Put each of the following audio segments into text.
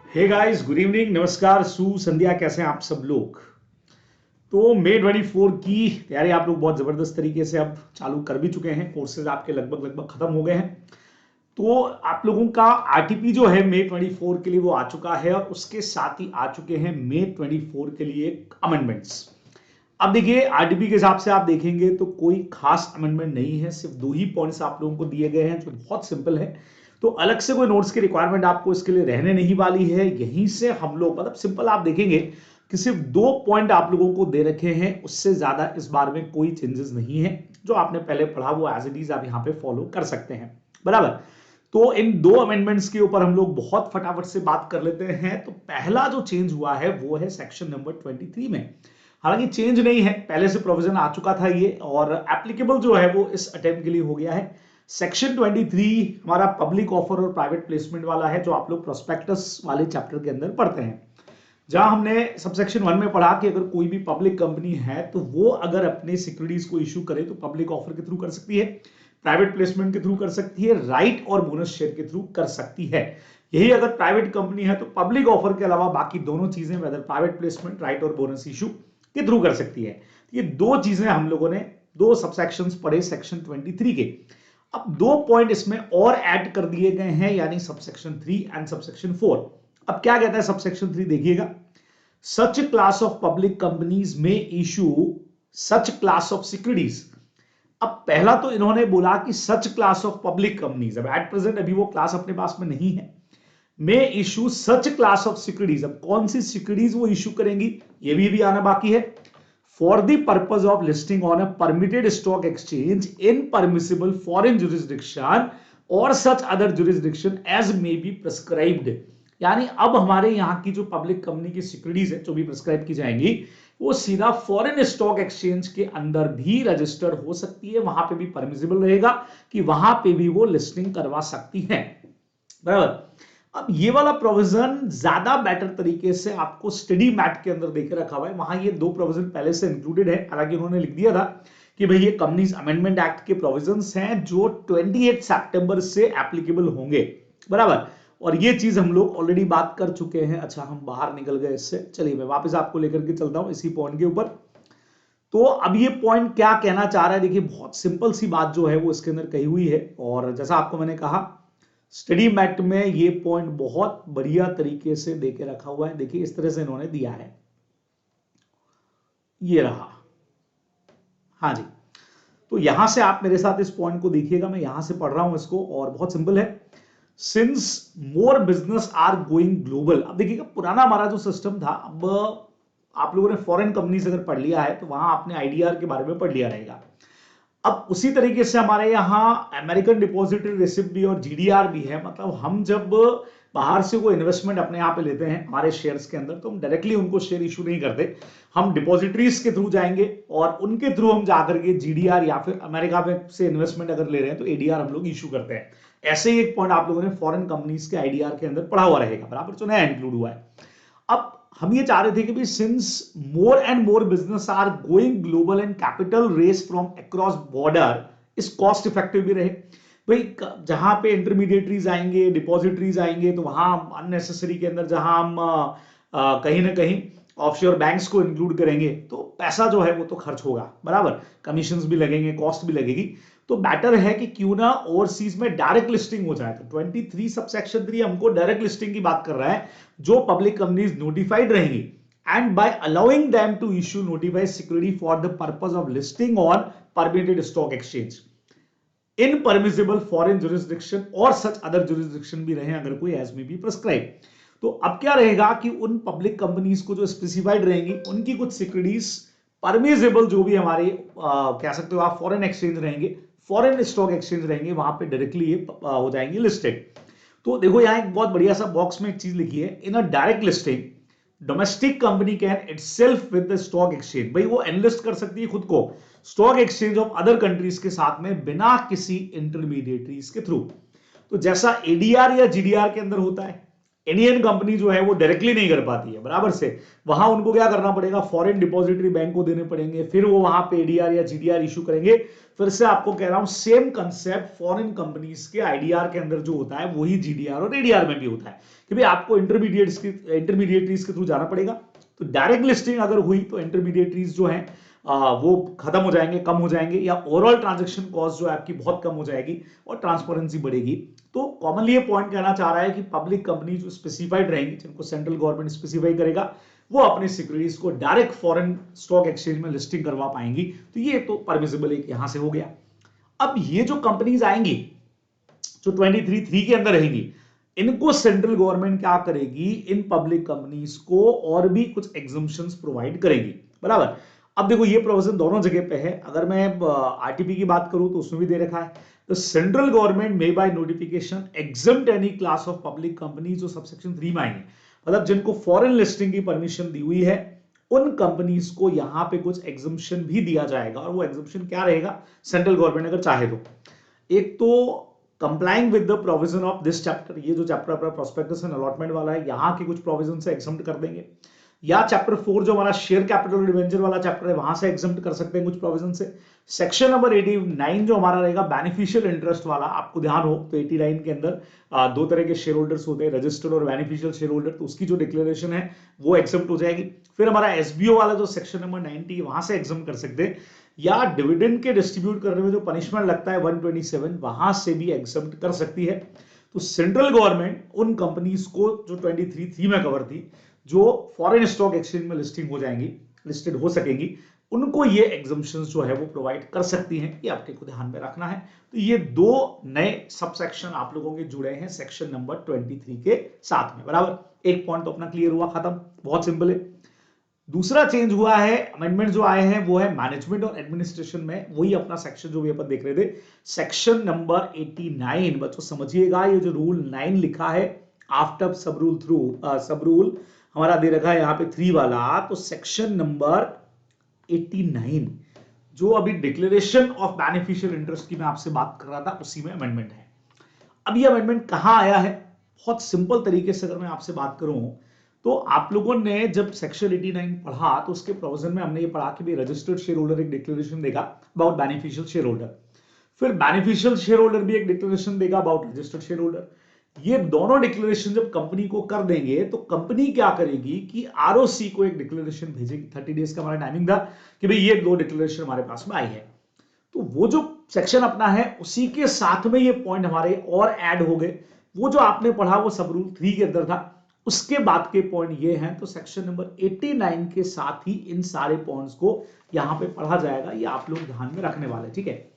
Hey guys, good evening, नमस्कार, संध्या। कैसे हैं आप सब लोग? तो मे 24 की तैयारी आप लोग बहुत जबरदस्त तरीके से अब चालू कर भी चुके हैं। कोर्सेज आपके लगभग लगभग खत्म हो गए हैं। तो आप लोगों का आरटीपी जो है मे 24 के लिए वो आ चुका है, और उसके साथ ही आ चुके हैं मे 24 के लिए अमेंडमेंट्स। अब देखिए, आरटीपी के हिसाब से आप देखेंगे तो कोई खास अमेंडमेंट नहीं है, सिर्फ दो ही पॉइंट्स आप लोगों को दिए गए हैं जो बहुत सिंपल है। तो अलग से कोई नोट्स की रिक्वायरमेंट आपको इसके लिए रहने नहीं वाली है। यहीं से हम लोग मतलब सिंपल आप देखेंगे कि सिर्फ दो पॉइंट आप लोगों को दे रखे हैं, उससे ज्यादा इस बार में कोई चेंजेस नहीं है। जो आपने पहले पढ़ा वो एज इट इज आप यहाँ पे फॉलो कर सकते हैं, बराबर। तो इन दो अमेंडमेंट्स के ऊपर हम लोग बहुत फटाफट से बात कर लेते हैं। तो पहला जो चेंज हुआ है वो है सेक्शन नंबर 23 में। हालांकि चेंज नहीं है, पहले से प्रोविजन आ चुका था ये, और एप्लीकेबल जो है वो इस अटेम्प्ट के लिए हो गया है। सेक्शन 23 हमारा पब्लिक ऑफर और प्राइवेट प्लेसमेंट वाला है, जो आप लोग प्रोस्पेक्टस वाले चैप्टर के अंदर पढ़ते हैं। जहां हमने सबसेक्शन 1 में पढ़ा कि अगर कोई भी पब्लिक कंपनी है तो वो अगर अपने सिक्योरिटीज को इश्यू करे तो पब्लिक ऑफर के थ्रू कर सकती है, प्राइवेट प्लेसमेंट के थ्रू कर सकती है, राइट और बोनस शेयर के थ्रू कर सकती है। यही अगर प्राइवेट कंपनी है तो पब्लिक ऑफर के अलावा बाकी दोनों चीजें, वेदर प्राइवेट प्लेसमेंट, राइट और बोनस इशू के थ्रू कर सकती है। ये दो चीजें हम लोगों ने दो सबसेक्शंस पढ़े सेक्शन 23 के। अब दो पॉइंट इसमें और ऐड कर दिए गए हैं, यानी सबसेक्शन 3 एंड सबसेक्शन 4। अब क्या कहता है सबसेक्शन 3, देखिएगा। Such class of public companies may issue such class of securities. अब पहला तो इन्होंने बोला कि such class of public companies, अब एट प्रेजेंट अभी वो क्लास अपने पास में नहीं है। May issue such class of securities, अब कौन सी सिक्योरिटीज वो इशू करेंगी ये भी आना बाकी है। For the purpose of listing on a permitted stock exchange in permissible foreign jurisdiction और such other jurisdiction as may be prescribed. यानी अब हमारे यहाँ की जो पब्लिक कंपनी की सिक्योरिटीज है जो भी प्रिस्क्राइब की जाएंगी, वो सीधा फॉरेन स्टॉक एक्सचेंज के अंदर भी रजिस्टर्ड हो सकती है, वहां पे भी परमिसिबल रहेगा कि वहां पे भी वो लिस्टिंग करवा सकती है, बराबर। अब ये वाला प्रोविजन ज्यादा बेटर तरीके से आपको स्टडी मैट के अंदर देके रखा हुआ है। वहां ये दो प्रोविजन पहले से इंक्लूडेड है, हालांकि उन्होंने लिख दिया था कि भाई ये कंपनीज अमेंडमेंट एक्ट के प्रोविजंस हैं जो 28 सितंबर से एप्लीकेबल होंगे, बराबर। और ये चीज हम लोग ऑलरेडी बात कर चुके हैं। अच्छा, हम बाहर निकल गए इससे, चलिए मैं वापस आपको लेकर के चलता हूं इसी पॉइंट के ऊपर। तो अब ये पॉइंट क्या कहना चाह रहा है, देखिए बहुत सिंपल सी बात जो है वो इसके अंदर कही हुई है, और जैसा आपको मैंने कहा स्टडी मैट में ये पॉइंट बहुत बढ़िया तरीके से देके रखा हुआ है। देखिए इस तरह से इन्होंने दिया है, ये रहा। हाँ जी, तो यहां से आप मेरे साथ इस पॉइंट को देखिएगा, मैं यहां से पढ़ रहा हूं इसको, और बहुत सिंपल है। Since more business are going global, अब देखिएगा पुराना हमारा जो सिस्टम था, अब आप लोगों ने फॉरेन कंपनी से अगर पढ़ लिया है तो वहां आपने आईडीआर के बारे में पढ़ लिया रहेगा। अब उसी तरीके से हमारे यहाँ अमेरिकन डिपॉजिटरी रिसिप्ट भी और जीडीआर भी है। मतलब हम जब बाहर से कोई इन्वेस्टमेंट अपने यहाँ पे लेते हैं हमारे शेयर्स के अंदर, तो हम डायरेक्टली उनको शेयर इशू नहीं करते, हम डिपॉजिटरीज के थ्रू जाएंगे और उनके थ्रू हम जाकर के जीडीआर या फिर अमेरिका में से इन्वेस्टमेंट अगर ले रहे हैं तो एडीआर हम लोग इशू करते हैं। ऐसे ही एक पॉइंट आप लोगों ने फॉरेन कंपनीज के आईडीआर के अंदर पढ़ा हुआ रहेगा, बराबर, जो नया इंक्लूड हुआ है। अब हम ये चाह रहे थे कि भाई since more and more business are going global and capital raise from across border is cost effective भी रहे। भाई जहां पे इंटरमीडिएटरीज आएंगे, डिपॉजिटरीज आएंगे, तो वहां अननेसेसरी के अंदर जहां हम कहीं ना कहीं ऑफशोर बैंक्स को इंक्लूड करेंगे तो पैसा जो है वो तो खर्च होगा, बराबर, कमीशंस भी लगेंगे, कॉस्ट भी लगेगी। तो बेटर है कि क्यों ना ओवरसीज में डायरेक्ट लिस्टिंग हो जाए। तो 23 सबसेक्शन 3 हमको डायरेक्ट लिस्टिंग की बात कर रहा है, जो पब्लिक कंपनीज नोटिफाइड रहेंगी and by allowing them to issue notified security for the purpose of listing on permitted stock exchange in permissible foreign jurisdiction और सच अदर जुरिस्डिक्शन भी रहे अगर कोई एज में बी प्रिस्क्राइब। तो अब क्या रहेगा कि उन पब्लिक कंपनीज को जो स्पेसिफाइड रहेंगी उनकी कुछ सिक्योरिटीज परमिसिबल जो भी हमारे कह सकते हो आप फॉरेन एक्सचेंज रहेंगे, फॉरेन स्टॉक एक्सचेंज रहेंगे, वहां पे डायरेक्टली ये हो जाएंगे लिस्टेड। तो देखो यहां एक बहुत बढ़िया सा बॉक्स में एक चीज लिखी है, in a direct listing domestic company can itself with the stock exchange, भाई वो एनलिस्ट कर सकती है खुद को stock exchange of other countries के साथ में बिना किसी इंटरमीडिएटरीज के थ्रू। तो जैसा एडीआर या जीडीआर के अंदर होता है, इंडियन कंपनी जो है वो डायरेक्टली नहीं कर पाती है बराबर से, वहां उनको क्या करना पड़ेगा, फॉरेन डिपॉजिटरी बैंक को देने पड़ेंगे, फिर वो वहां पे एडीआर या जीडीआर इशू करेंगे। फिर से आपको कह रहा हूं सेम कंसेप्ट फॉरेन कंपनीज के आईडीआर के अंदर जो होता है वही जीडीआर और एडीआर में भी होता है कि भाई आपको इंटरमीडिएटरीज के थ्रू जाना पड़ेगा। तो डायरेक्ट लिस्टिंग अगर हुई तो इंटरमीडिएटरीज जो है वो खत्म हो जाएंगे, कम हो जाएंगे, या ओवरऑल ट्रांजैक्शन कॉस्ट जो है आपकी बहुत कम हो जाएगी और ट्रांसपेरेंसी बढ़ेगी। तो कॉमनली ये पॉइंट कहना चाह रहा है कि पब्लिक कंपनी जो स्पेसिफाइड रहेंगी, जिनको सेंट्रल गवर्नमेंट स्पेसिफाई करेगा, वो अपनी सिक्योरिटीज को डायरेक्ट फॉरेन स्टॉक एक्सचेंज में लिस्टिंग करवा पाएंगी। तो ये तो परमिसिबल एक यहां से हो गया। अब ये जो कंपनीज आएंगी जो 23(3) के अंदर रहेंगी, इनको सेंट्रल गवर्नमेंट क्या करेगी, इन पब्लिक कंपनीज को और भी कुछ एग्जम्पशंस प्रोवाइड करेगी बराबर। अब देखो ये प्रोविजन दोनों जगह पे है। अगर मैं आरटीपी की बात करूं तो उसमें भी दे रखा है, तो central government may by notification exempt any class of public company जो सबसेक्शन 3 में आएंगे, मतलब जिनको फॉरेन लिस्टिंग की परमिशन दी हुई है, उन कंपनीज को यहां पे कुछ एग्जम्पशन भी दिया जाएगा। और वो एग्जम्पशन क्या रहेगा, सेंट्रल गवर्नमेंट अगर चाहे तो, एक तो complying with the provision of this chapter, ये जो चैप्टर अपना प्रोस्पेक्टस एंड अलॉटमेंट वाला है, यहां के कुछ प्रोविजन से एग्जम्प्ट कर देंगे, या चैप्टर 4 जो हमारा शेयर कैपिटल डिवेंचर वाला चैप्टर है वहां से एग्जम्प्ट कर सकते हैं कुछ प्रोविजन से। सेक्शन नंबर 89 जो हमारा रहेगा बेनिफिशियल इंटरेस्ट वाला, आपको ध्यान हो तो 89 के अंदर दो तरह के शेयर होल्डर्स होते हैं, रजिस्टर्ड और बेनिफिशियल शेयर होल्डर, तो उसकी जो डिक्लेरेशन है वो एग्जम्प्ट हो जाएगी। फिर हमारा एसबीओ वाला जो सेक्शन नंबर 90 वहां से एग्जम्प्ट कर सकते हैं, या डिविडेंड के डिस्ट्रीब्यूट करने में जो पनिशमेंट लगता है 127 वहां से भी एग्जम्प्ट कर सकती है। तो सेंट्रल गवर्नमेंट उन कंपनीज को जो 23(3) में कवर थी, जो फॉरेन स्टॉक एक्सचेंज में लिस्टिंग हो जाएंगी, लिस्टेड हो सकेंगी, उनको ये एग्जम्पशंस जो है वो प्रोवाइड कर सकती हैं। ये आपके को ध्यान में रखना है। तो ये दो नए सबसेक्शन आप लोगों के जुड़े हैं सेक्शन नंबर 23 के साथ में बराबर। एक पॉइंट तो अपना क्लियर हुआ, खत्म, बहुत सिंपल है। दूसरा चेंज हुआ है, अमेंडमेंट जो आए हैं वो है मैनेजमेंट और एडमिनिस्ट्रेशन में, वही अपना सेक्शन जो भी अपन देख रहे थे, सेक्शन नंबर 89। बच्चों समझिएगा, ये जो रूल 9 लिखा है आफ्टर सब रूल थ्रू सब रूल हमारा दे रखा है यहाँ पे 3 वाला, तो सेक्शन नंबर 89 जो अभी डिक्लेरेशन ऑफ बेनिफिशियल इंटरेस्ट की मैं आपसे बात कर रहा था, उसी में अमेंडमेंट है। अब ये अमेंडमेंट कहां आया है, बहुत सिंपल तरीके से अगर मैं आपसे बात करूं तो आप लोगों ने जब सेक्शन 89 पढ़ा तो उसके प्रोविजन में हमने ये पढ़ा कि भाई रजिस्टर्ड शेयर होल्डर एक डिक्लेरेशन देगा अबाउट बेनिफिशियल शेयर होल्डर, फिर बेनिफिशियल शेयर होल्डर भी एक डिक्लेरेशन देगा अबाउट रजिस्टर्ड शेयर होल्डर। ये दोनों डिक्लेरेशन जब कंपनी को कर देंगे तो कंपनी क्या करेगी कि आरओसी को एक डिक्लेरेशन भेजेगी, 30 डेज का हमारा टाइमिंग था कि भाई ये दो डिक्लेरेशन हमारे पास में आई है। तो वो जो सेक्शन अपना है उसी के साथ में ये पॉइंट हमारे और ऐड हो गए। वो जो आपने पढ़ा वो सब रूल 3 के अंदर था, उसके बाद के पॉइंट ये हैं। तो सेक्शन नंबर 89 के साथ ही इन सारे पॉइंट्स को यहां पे पढ़ा जाएगा, ये आप लोग ध्यान में रखने वाले, ठीक है।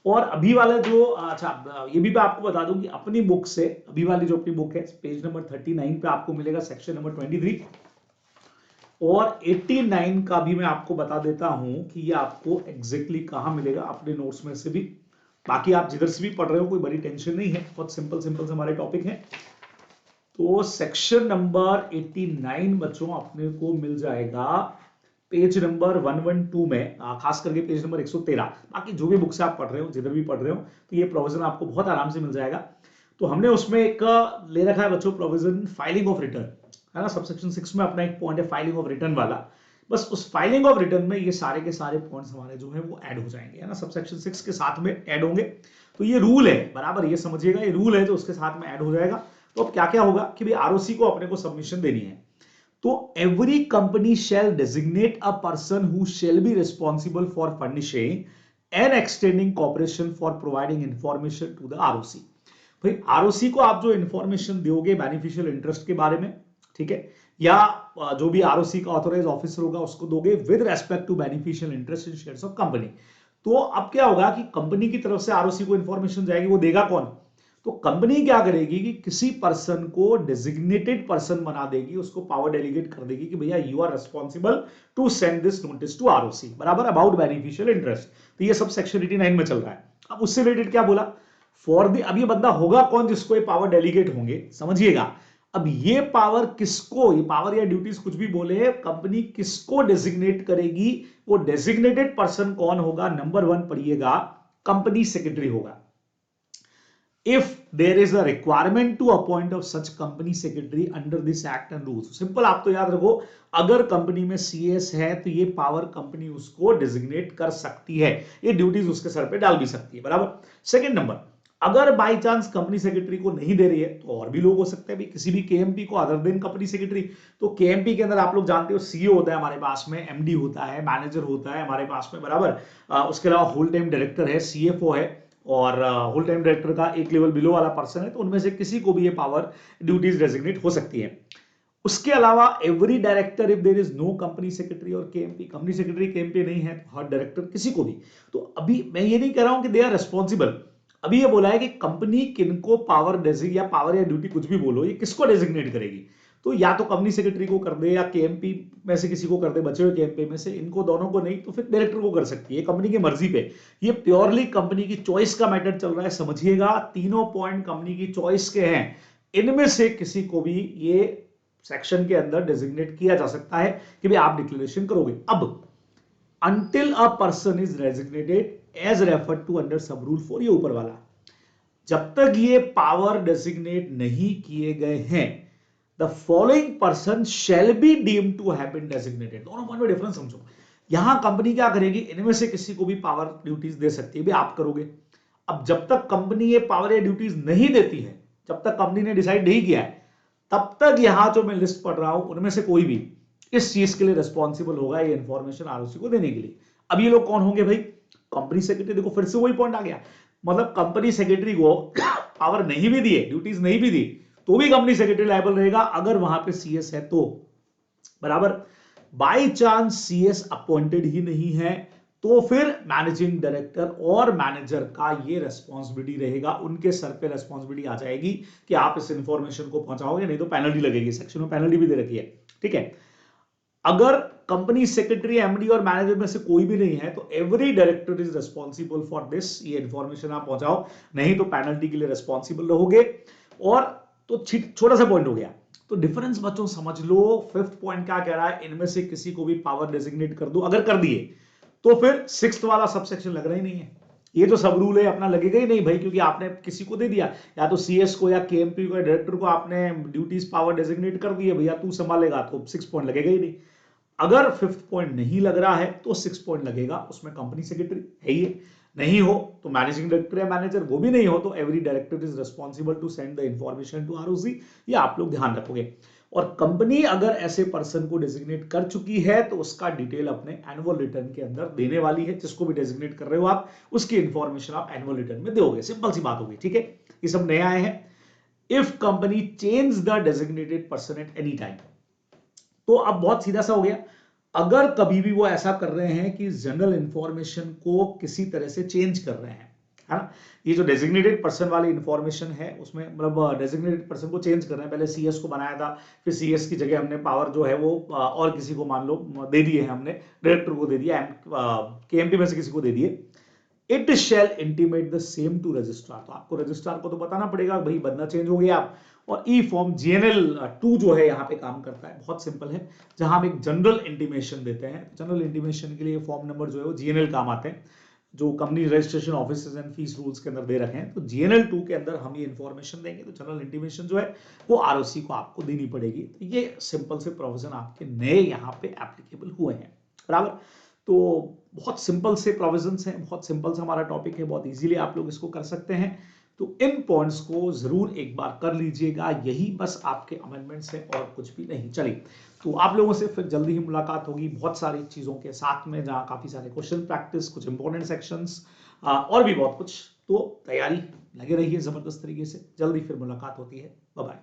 और अभी वाला जो अच्छा ये भी मैं आपको बता दूं कि अपनी बुक से अभी वाली जो अपनी बुक है पेज नंबर 39 पे आपको मिलेगा सेक्शन नंबर 23 और 89 का भी मैं आपको बता देता हूं कि ये आपको एग्जैक्टली कहां मिलेगा अपने नोट्स में से भी। बाकी आप जिधर से भी पढ़ रहे हो कोई बड़ी टेंशन नहीं है, बहुत सिंपल सिंपल से हमारे टॉपिक है। तो सेक्शन नंबर 89 बच्चों अपने को मिल जाएगा पेज नंबर 112 में, खास करके पेज नंबर 113। बाकी जो भी बुक से आप पढ़ रहे हो, जिधर भी पढ़ रहे हो, तो ये प्रोविजन आपको बहुत आराम से मिल जाएगा। तो हमने उसमें एक ले रखा है बच्चों प्रोविजन फाइलिंग ऑफ रिटर्न, है ना। सबसेक्शन 6 में अपना एक पॉइंट है फाइलिंग ऑफ रिटर्न वाला, बस उस फाइलिंग ऑफ रिटर्न में ये सारे के सारे पॉइंट्स हमारे जो है वो ऐड हो जाएंगे, है ना, सबसेक्शन 6 के साथ में ऐड होंगे। तो ये रूल है बराबर, ये समझिएगा, ये रूल है तो उसके साथ में ऐड हो जाएगा। तो अब क्या क्या होगा कि भाई आरओसी को अपने को सबमिशन देनी है, तो every company shall designate a person who shall be responsible for furnishing and extending cooperation for providing information to the ROC. भाई आरओसी को आप जो इंफॉर्मेशन दोगे बेनिफिशियल इंटरेस्ट के बारे में, ठीक है, या जो भी आरओसी का ऑथोराइज ऑफिसर होगा उसको दोगे with respect to beneficial interest in shares of company. तो अब क्या होगा कि कंपनी की तरफ से आरओसी को इंफॉर्मेशन जाएगी, वो देगा कौन, तो कंपनी क्या करेगी कि किसी पर्सन को डेजिग्नेटेड पर्सन बना देगी, उसको पावर डेलीगेट कर देगी कि भैया you are responsible to send this notice to ROC बराबर अबाउट बेनिफिशियल इंटरेस्ट। तो ये सब सेक्शन 89 में चल रहा है। अब उससे रिलेटेड क्या बोला, फॉर द, अब ये बंदा होगा कौन जिसको ये पावर डेलीगेट होंगे, समझिएगा। अब ये पावर किसको, ये पावर या ड्यूटीज कुछ भी बोले, कंपनी किसको डेजिग्नेट करेगी, वो डेजिग्नेटेड पर्सन कौन होगा, नंबर 1 पढ़िएगा, कंपनी सेक्रेटरी होगा। If there is a requirement to appoint of such company secretary under this act and rules. Simple, आप तो याद रखो, अगर कंपनी में सीएस है तो ये पावर कंपनी उसको डिजिग्नेट कर सकती है, ये ड्यूटीज उसके सर पे डाल भी सकती है, बराबर। सेकंड नंबर, अगर बाई चांस कंपनी सेक्रेटरी को नहीं दे रही है तो और भी लोग हो सकते हैं भी, किसी भी केएमपी को अदर देन कंपनी सेक्रेटरी। तो केएमपी के अंदर आप लोग जानते हो सीईओ होता है हमारे पास में, एमडी होता है, मैनेजर होता है हमारे पास में, बराबर। उसके अलावा होल टाइम डायरेक्टर है, सीएफओ है, और होल टाइम डायरेक्टर का एक लेवल बिलो वाला पर्सन है। तो उनमें से किसी को भी ये पावर ड्यूटीज डेजिग्नेट हो सकती है। उसके अलावा every director if there is no company secretary और केएमपी, कंपनी सेक्रेटरी केएमपी नहीं है तो हर डायरेक्टर किसी को भी। तो अभी मैं ये नहीं कह रहा हूं कि दे आर रिस्पॉन्सिबल, अभी ये बोला है कि कंपनी किनको पावर डेजिग या पावर या ड्यूटी कुछ भी बोलो, ये किसको डेजिग्नेट करेगी। तो या तो कंपनी सेक्रेटरी को कर दे या केएमपी में से किसी को कर दे, बचे हुए केएमपी में से, इनको दोनों को नहीं तो फिर डायरेक्टर को कर सकती है, कंपनी की मर्जी पे। ये प्योरली कंपनी की चॉइस का मैटर चल रहा है, समझिएगा। तीनों पॉइंट कंपनी की चॉइस के हैं, इनमें से किसी को भी ये सेक्शन के अंदर डेजिग्नेट किया जा सकता है कि भाई आप डिक्लेरेशन करोगे। अब until a person is designated as referred to under sub rule 4, ये ऊपर वाला, जब तक ये पावर डेजिग्नेट नहीं किए गए हैं, the following person shall be deemed to have been designated. दोनों पॉइंट में डिफरेंस समझो। यहां कंपनी क्या करेगी, इनमें से किसी को भी पावर ड्यूटीज दे सकती है, भी आप करोगे। अब जब तक कंपनी ये पावर या ड्यूटीज नहीं देती है, जब तक कंपनी ने डिसाइड नहीं किया है, तब तक यहां जो मैं लिस्ट पढ़ रहा हूं उनमें से कोई भी इस चीज के लिए रिस्पॉन्सिबल होगा ये इंफॉर्मेशन आरओसी को देने के लिए। अब ये लोग कौन होंगे भाई, कंपनी सेक्रेटरी। देखो फिर से वही पॉइंट आ गया, मतलब कंपनी सेक्रेटरी को पावर नहीं भी दी, ड्यूटीज नहीं भी दी, तो भी कंपनी सेक्रेटरी लायबल रहेगा अगर वहां पे सीएस है तो, बराबर। बाय चांस सीएस अपॉइंटेड ही नहीं है तो फिर मैनेजिंग डायरेक्टर और मैनेजर का ये रेस्पॉन्सिबिलिटी रहेगा, उनके सर पे रेस्पॉन्सिबिलिटी आ जाएगी कि आप इस इंफॉर्मेशन को पहुंचाओगे, नहीं तो पेनल्टी लगेगी। सेक्शन में पेनल्टी भी दे रखी है, ठीक है। अगर कंपनी सेक्रेटरी, एमडी और मैनेजर में से कोई भी नहीं है तो every director is responsible for this, ये इंफॉर्मेशन आप पहुंचाओ, नहीं तो पेनल्टी के लिए रिस्पॉन्सिबल रहोगे। और तो छोटा सा पॉइंट हो गया, तो डिफरेंस बच्चों समझ लो। फिफ्थ पॉइंट क्या कह रहा है, इनमें से किसी को भी पावर डेजिग्नेट कर दो, अगर कर दिए तो फिर सिक्स्थ वाला सबसेक्शन लग रहा ही नहीं है, ये जो सब रूल है अपना लगेगा ही नहीं भाई, क्योंकि आपने किसी को दे दिया, या तो सीएस को या केएमपी को या डायरेक्टर को आपने ड्यूटीज पावर डेजिग्नेट कर दी है, भैया तू संभालेगा, तो 6 पॉइंट लगेगा ही नहीं। अगर फिफ्थ पॉइंट नहीं लग रहा है तो 6 पॉइंट लगेगा, उसमें कंपनी सेक्रेटरी है ही है, नहीं हो तो मैनेजिंग डायरेक्टर या मैनेजर, वो भी नहीं हो तो every director is responsible to send the information to ROC, ये आप लोग ध्यान रखोगे। और कंपनी अगर ऐसे पर्सन को डेजिग्नेट कर चुकी है तो उसका डिटेल अपने एनुअल रिटर्न के अंदर देने वाली है, जिसको भी डेजिग्नेट कर रहे हो आप, उसकी इंफॉर्मेशन आप एनुअल रिटर्न में दोगे, सिंपल सी बात होगी, ठीक है। ये सब नए आए हैं। If company change the designated person at any time, तो अब बहुत सीधा सा हो गया, अगर कभी भी वो ऐसा कर रहे हैं कि जनरल इंफॉर्मेशन को किसी तरह से चेंज कर रहे हैं, है ना, ये जो डेजिग्नेटेड पर्सन वाली इंफॉर्मेशन है उसमें मतलब डेजिग्नेटेड पर्सन को चेंज कर रहे हैं, पहले सीएस को बनाया था, फिर सीएस की जगह हमने पावर जो है वो और किसी को मान लो दे दिए है, हमने डायरेक्टर को दे दिया, केएमपी में से किसी को दे दिए। It shall intimate the same to registrar, तो आपको रजिस्ट्रार को तो बताना पड़ेगा भाई बंदा चेंज हो गया आप। और ई फॉर्म जीएनएल 2 जो है यहाँ पे काम करता है, बहुत सिंपल है, जहां हम एक जनरल इंटीमेशन देते हैं, जनरल इंटीमेशन के लिए फॉर्म नंबर जो है वो जीएनएल काम आते हैं, जो company registration offices and fees rules के अंदर दे रखे हैं। तो जीएनएल 2 के अंदर हम ये इंफॉर्मेशन देंगे, तो जनरल इंटीमेशन जो है वो आरओसी को आपको देनी पड़ेगी। तो ये सिंपल से प्रोविजन आपके नए यहाँ पे एप्लीकेबल हुए हैं, बराबर। तो बहुत सिंपल से प्रोविजंस हैं, बहुत सिंपल सा हमारा टॉपिक है, बहुत इजीली आप लोग इसको कर सकते हैं। तो इन पॉइंट्स को जरूर एक बार कर लीजिएगा, यही बस आपके अमेंडमेंट्स है और कुछ भी नहीं। चलिए, तो आप लोगों से फिर जल्दी ही मुलाकात होगी बहुत सारी चीजों के साथ में, जहां काफी सारे क्वेश्चन प्रैक्टिस, कुछ इंपॉर्टेंट सेक्शंस और भी बहुत कुछ। तो तैयारी लगे रहिए जबरदस्त तरीके से, जल्दी फिर मुलाकात होती है, बाय बाय।